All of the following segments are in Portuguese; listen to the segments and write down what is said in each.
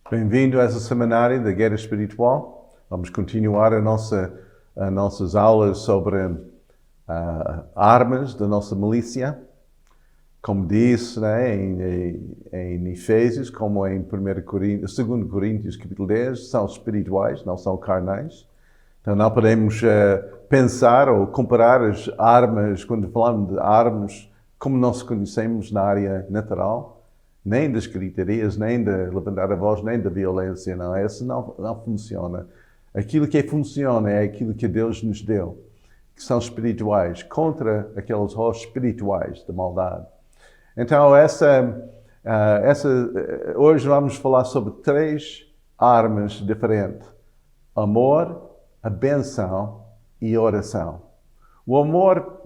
Bem-vindo a essa semanária da Guerra Espiritual. Vamos continuar as nossas aulas sobre armas da nossa milícia. Como disse, né, em Efésios, como em 2 Coríntios capítulo 10, são espirituais, não são carnais. Então não podemos pensar ou comparar as armas, quando falamos de armas, como nós conhecemos na área natural. Nem das griterias, nem de levantar a voz, nem da violência, não. Isso não funciona. Aquilo que funciona é aquilo que Deus nos deu, que são espirituais, contra aqueles rostos espirituais da maldade. Então, hoje vamos falar sobre 3 armas diferentes. Amor, a bênção e a oração. O amor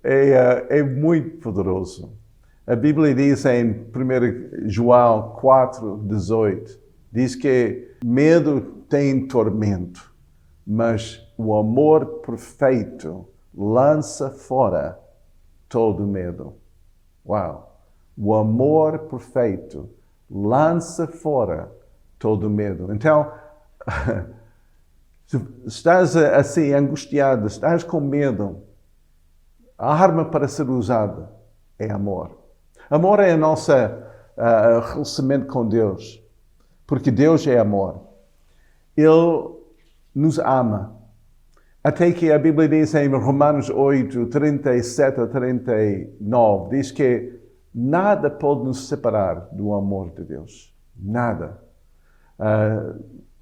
é muito poderoso. A Bíblia diz em 1 João 4:18, diz que medo tem tormento, mas o amor perfeito lança fora todo medo. Uau! O amor perfeito lança fora todo medo. Então, se estás assim angustiado, estás com medo, a arma para ser usada é amor. Amor é o nosso relacionamento com Deus, porque Deus é amor. Ele nos ama. Até que a Bíblia diz em Romanos 8, 37 a 39, diz que nada pode nos separar do amor de Deus. Nada.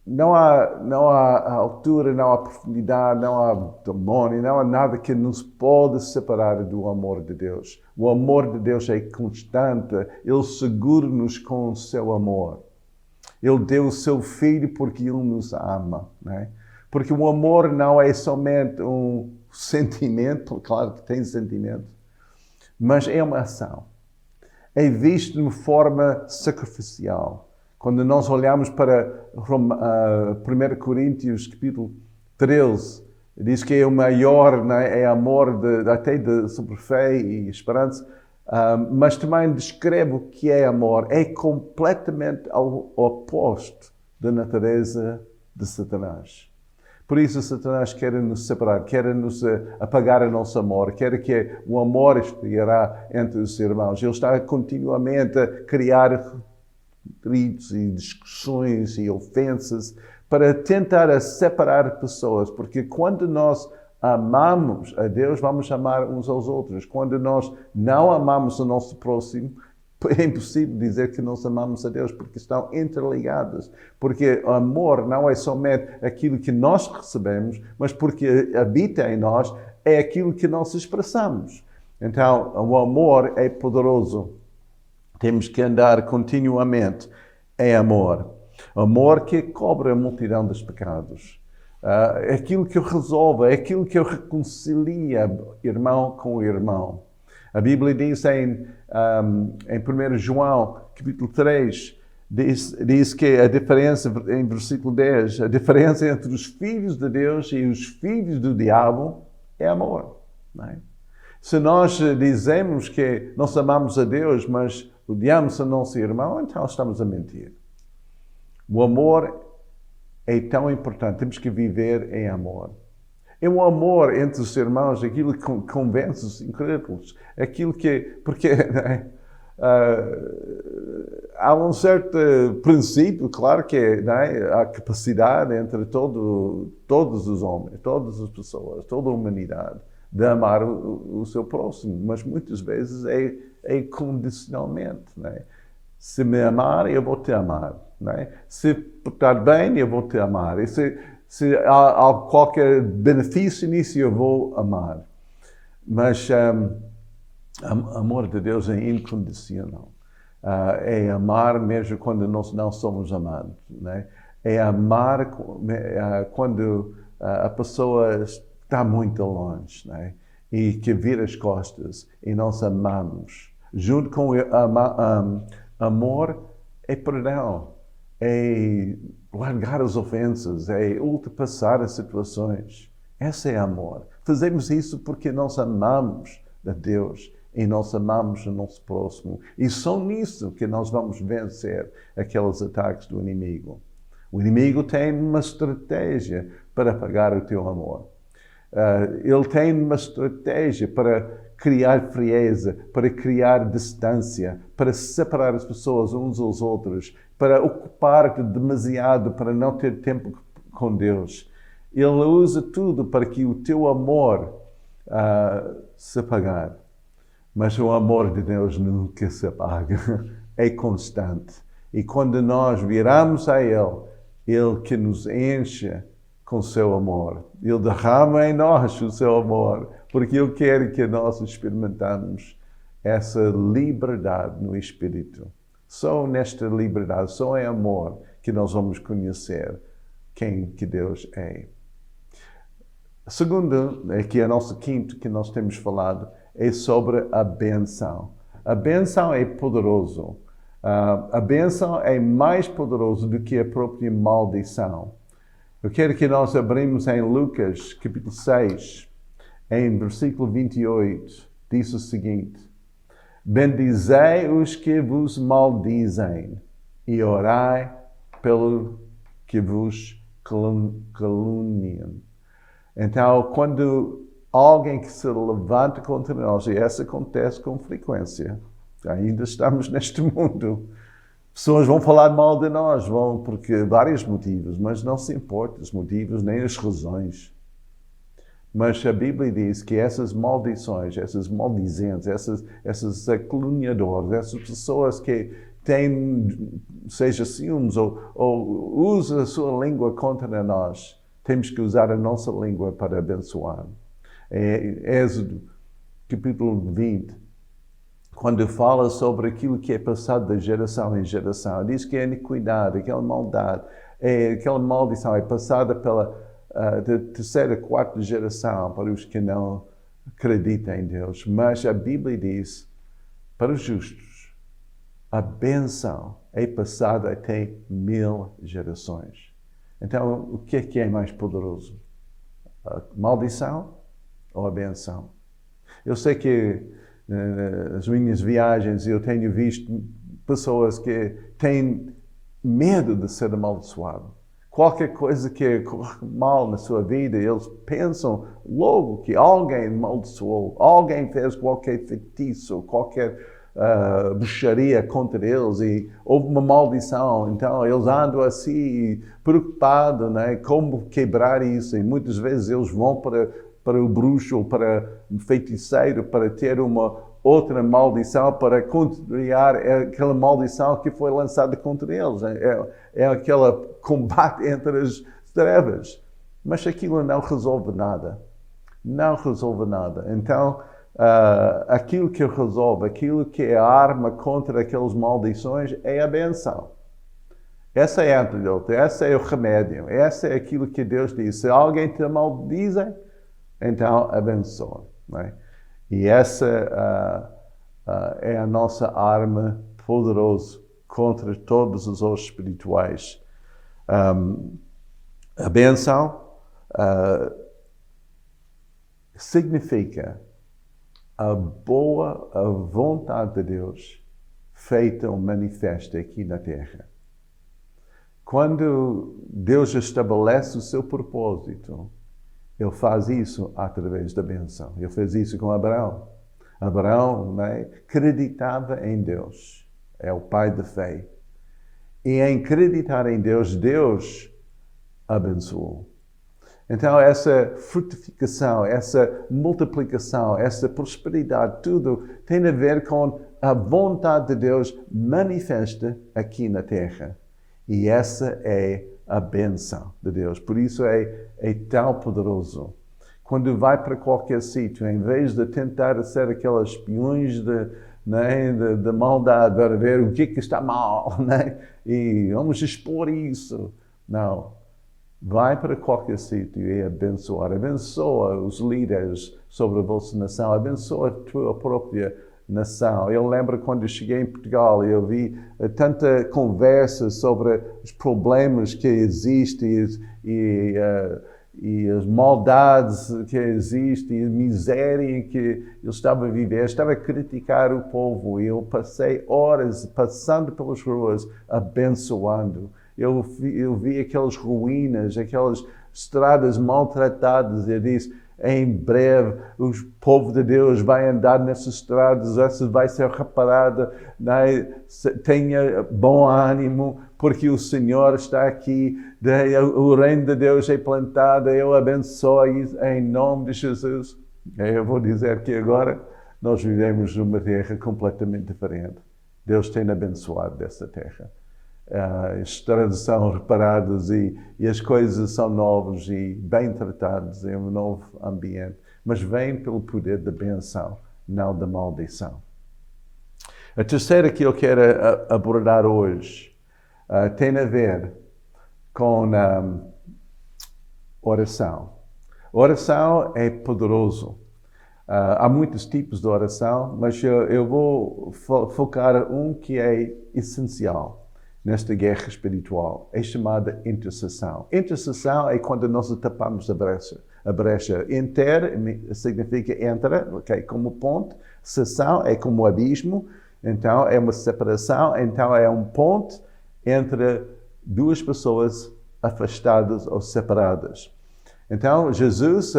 Não há altura, não há profundidade, não há demônio, não há nada que nos pode separar do amor de Deus. O amor de Deus é constante, Ele segura-nos com o seu amor. Ele deu o seu Filho porque Ele nos ama, né? Porque o amor não é somente um sentimento, claro que tem sentimento, mas é uma ação. É visto de uma forma sacrificial. Quando nós olhamos para 1 Coríntios capítulo 13, diz que é o maior, né, é amor até sobre fé e esperança, mas também descreve o que é amor. É completamente ao oposto da natureza de Satanás. Por isso Satanás quer nos separar, quer nos apagar o nosso amor, quer que o amor esfriará entre os irmãos. Ele está continuamente a criar gritos e discussões e ofensas para tentar separar pessoas, porque quando nós amamos a Deus, vamos amar uns aos outros. Quando nós não amamos o nosso próximo, é impossível dizer que nós amamos a Deus, porque estão interligados. Porque o amor não é somente aquilo que nós recebemos, mas porque habita em nós, é aquilo que nós expressamos. Então, o amor é poderoso. Temos que andar continuamente em amor. Amor que cobre a multidão dos pecados. É aquilo que resolve, é aquilo que reconcilia irmão com irmão. A Bíblia diz em 1 João, capítulo 3, diz que a diferença, em versículo 10, a diferença entre os filhos de Deus e os filhos do diabo é amor. Não é? Se nós dizemos que nós amamos a Deus, mas odiamos o nosso irmão, então estamos a mentir. O amor é tão importante, temos que viver em amor. É um amor entre os irmãos, aquilo que convence os incrédulos, aquilo que... Porque há um certo princípio, claro que há capacidade entre todos os homens, todas as pessoas, toda a humanidade, de amar o seu próximo, mas muitas vezes é condicionalmente. Né? Se me amar, eu vou te amar. Né? Se portar bem, eu vou te amar. E se há qualquer benefício nisso, eu vou amar. Mas o amor de Deus é incondicional. É amar mesmo quando nós não somos amados. Né? É amar quando a pessoa está muito longe, né? E que vira as costas e nós amamos. Junto com amor é perdão, é largar as ofensas, é ultrapassar as situações. Esse é amor. Fazemos isso porque nós amamos a Deus e nós amamos o nosso próximo. E só nisso que nós vamos vencer aqueles ataques do inimigo. O inimigo tem uma estratégia para apagar o teu amor. Ele tem uma estratégia para criar frieza, para criar distância, para separar as pessoas uns aos outros, para ocupar-te demasiado, para não ter tempo com Deus. Ele usa tudo para que o teu amor se apagar. Mas o amor de Deus nunca se apaga, é constante. E quando nós viramos a Ele que nos enche com o seu amor. Ele derrama em nós o seu amor, porque Ele quer que nós experimentamos essa liberdade no Espírito. Só nesta liberdade, só em amor, que nós vamos conhecer quem que Deus é. A segunda, que é a nossa quinta que nós temos falado, é sobre a bênção. A bênção é poderoso. A bênção é mais poderosa do que a própria maldição. Eu quero que nós abrimos em Lucas, capítulo 6, em versículo 28, diz o seguinte: bendizei os que vos maldizem e orai pelo que vos caluniam. Então, quando alguém que se levanta contra nós, e isso acontece com frequência, ainda estamos neste mundo, pessoas vão falar mal de nós, porque vários motivos, mas não se importa os motivos nem as razões. Mas a Bíblia diz que essas maldições, essas maldizentes, esses caluniadores, essas pessoas que têm, seja ciúmes ou usam a sua língua contra nós, temos que usar a nossa língua para abençoar. Êxodo, capítulo 20, quando fala sobre aquilo que é passado de geração em geração, diz que a iniquidade, aquela maldade, aquela maldição é passada pela da terceira, quarta geração para os que não acreditam em Deus. Mas a Bíblia diz, para os justos, a bênção é passada até 1000 gerações. Então, o que é mais poderoso? A maldição ou a bênção? Eu sei que nas minhas viagens eu tenho visto pessoas que têm medo de ser amaldiçoado. Qualquer coisa que corre mal na sua vida, eles pensam logo que alguém amaldiçoou, alguém fez qualquer feitiço, qualquer bruxaria contra eles e houve uma maldição. Então eles andam assim preocupados, né? Como quebrar isso. E muitas vezes eles vão para o bruxo ou para o feiticeiro para ter uma outra maldição, para contrariar aquela maldição que foi lançada contra eles. É aquele combate entre as trevas. Mas aquilo não resolve nada. Não resolve nada. Então, aquilo que resolve, aquilo que é a arma contra aquelas maldições é a bênção. Essa é a antídoto, essa é o remédio, essa é aquilo que Deus diz. Se alguém te maldize, então abençoa. Não é? E essa é a nossa arma poderosa contra todos os outros espirituais. A bênção significa a boa vontade de Deus feita ou manifesta aqui na terra. Quando Deus estabelece o seu propósito, Ele faz isso através da bênção. Ele fez isso com Abraão. Abraão, né, acreditava em Deus. É o pai da fé. E em acreditar em Deus, Deus abençoou. Então, essa frutificação, essa multiplicação, essa prosperidade, tudo tem a ver com a vontade de Deus manifesta aqui na terra. E essa é a bênção de Deus. Por isso é tão poderoso. Quando vai para qualquer sítio, em vez de tentar ser aqueles espiões de maldade, para ver o que está mal, né? E vamos expor isso. Não. Vai para qualquer sítio e abençoar. Abençoa os líderes sobre a vossa nação. Abençoa a tua própria nação. Eu lembro quando eu cheguei em Portugal e eu vi tanta conversa sobre os problemas que existem e e as maldades que existem, e a miséria em que ele estava a viver, estava a criticar o povo. E eu passei horas passando pelas ruas, abençoando. Eu vi aquelas ruínas, aquelas estradas maltratadas. Eu disse, em breve o povo de Deus vai andar nessas estradas, essa vai ser reparada, né? Tenha bom ânimo, porque o Senhor está aqui, o reino de Deus é plantado, eu abençoo em nome de Jesus. Eu vou dizer que agora nós vivemos numa terra completamente diferente. Deus tem abençoado dessa terra. As estradas são reparadas e as coisas são novas e bem tratadas em um novo ambiente, mas vem pelo poder da benção, não da maldição. A terceira que eu quero abordar hoje tem a ver com oração. Oração é poderoso. Há muitos tipos de oração, mas eu vou focar um que é essencial nesta guerra espiritual. É chamada intercessão. Intercessão é quando nós tapamos a brecha. A brecha significa entra, okay, como ponte. Sessão é como abismo. Então é uma separação. Então é um ponte entre duas pessoas afastadas ou separadas. Então, Jesus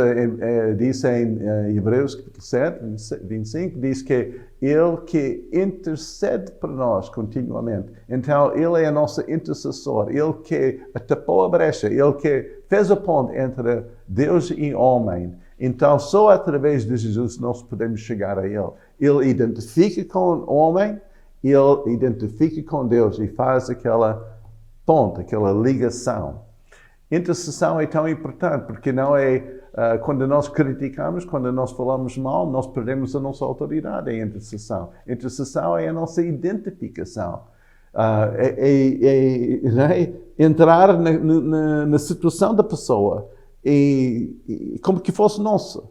disse em Hebreus 7, 25, diz que Ele que intercede por nós continuamente. Então, Ele é nosso intercessor. Ele que tapou a brecha. Ele que fez a ponte entre Deus e homem. Então, só através de Jesus nós podemos chegar a Ele. Ele identifica com o homem, Ele identifica com Deus e faz aquela ponte, aquela ligação. Intercessão é tão importante porque não é quando nós criticamos, quando nós falamos mal, nós perdemos a nossa autoridade em intercessão. Intercessão é a nossa identificação. Entrar na situação da pessoa e como que fosse nossa.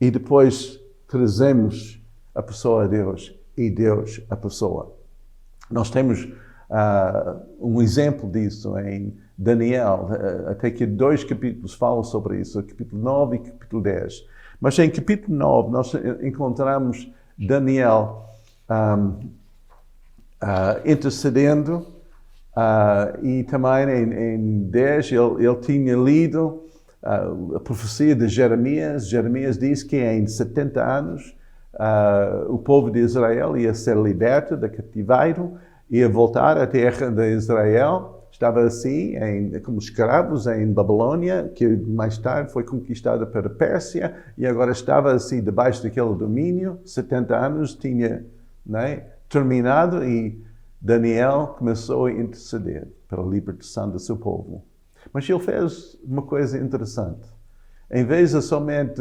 E depois trazemos a pessoa a Deus e Deus a pessoa. Nós temos um exemplo disso em Daniel, até que 2 capítulos falam sobre isso, capítulo 9 e capítulo 10. Mas em capítulo 9 nós encontramos Daniel intercedendo e também em 10 ele tinha lido a profecia de Jeremias. Jeremias diz que em 70 anos o povo de Israel ia ser liberto do cativeiro, ia voltar à terra de Israel. Estava assim, como escravos em Babilônia, que mais tarde foi conquistada pela Pérsia, e agora estava assim debaixo daquele domínio. 70 anos tinha terminado e Daniel começou a interceder pela libertação do seu povo. Mas ele fez uma coisa interessante. Em vez de somente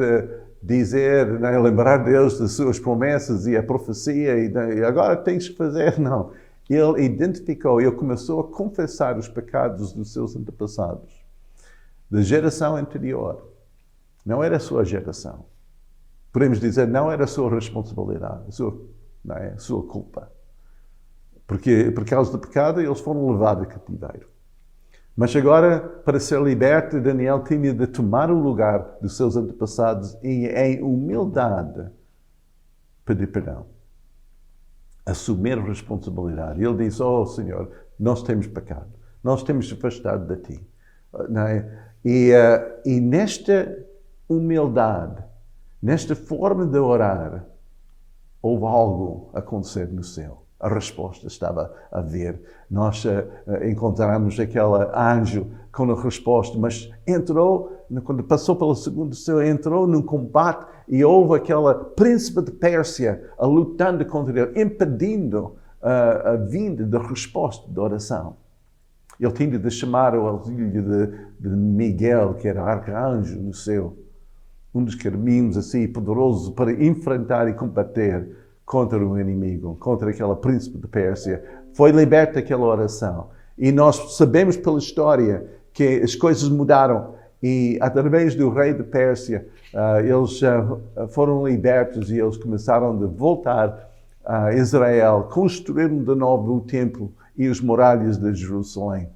dizer, lembrar Deus das suas promessas e a profecia, e agora tens que fazer, não. Ele identificou, ele começou a confessar os pecados dos seus antepassados, da geração anterior. Não era a sua geração. Podemos dizer, não era a sua responsabilidade, a sua culpa. Porque por causa do pecado eles foram levados a cativeiro. Mas agora, para ser liberto, Daniel tinha de tomar o lugar dos seus antepassados e, em humildade, pedir perdão. Assumir a responsabilidade. Ele disse, Senhor, nós temos pecado. Nós temos afastado de Ti. E nesta humildade, nesta forma de orar, houve algo a acontecer no céu. A resposta estava a vir. Nós encontramos aquele anjo com a resposta, mas entrou, quando passou pelo segundo céu, entrou num combate e houve aquele príncipe de Pérsia lutando contra ele, impedindo a vinda da resposta da oração. Ele tinha de chamar o auxílio de Miguel, que era arcanjo no céu, um dos querubins assim poderoso para enfrentar e combater contra o inimigo, contra aquele príncipe de Pérsia. Foi liberta aquela oração. E nós sabemos pela história que as coisas mudaram. E através do rei de Pérsia, eles foram libertos e eles começaram a voltar a Israel, construíram de novo o templo e as muralhas de Jerusalém.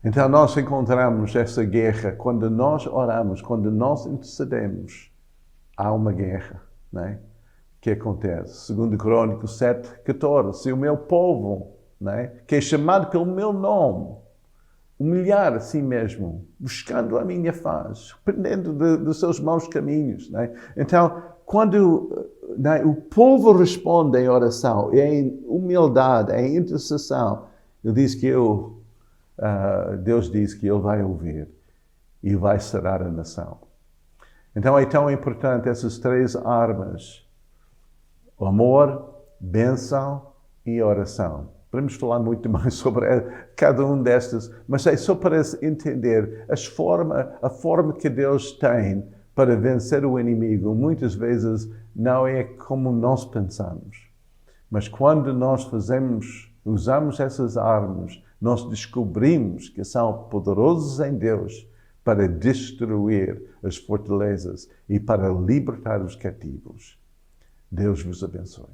Então nós encontramos essa guerra quando nós oramos, quando nós intercedemos. Há uma guerra, não é? Que acontece. 2 Crônicos 7:14. Se o meu povo, não é? Que é chamado pelo meu nome, humilhar a si mesmo, buscando a minha face, dependendo dos seus maus caminhos. Não é? Então, quando o povo responde em oração, em humildade, em intercessão, ele diz que Deus diz que Ele vai ouvir e vai sarar a nação. Então é tão importante essas 3 armas: o amor, bênção e oração. Podemos falar muito mais sobre cada um destes, mas é só para entender a forma que Deus tem para vencer o inimigo. Muitas vezes não é como nós pensamos. Mas quando nós usamos essas armas, nós descobrimos que são poderosos em Deus para destruir as fortalezas e para libertar os cativos. Deus vos abençoe.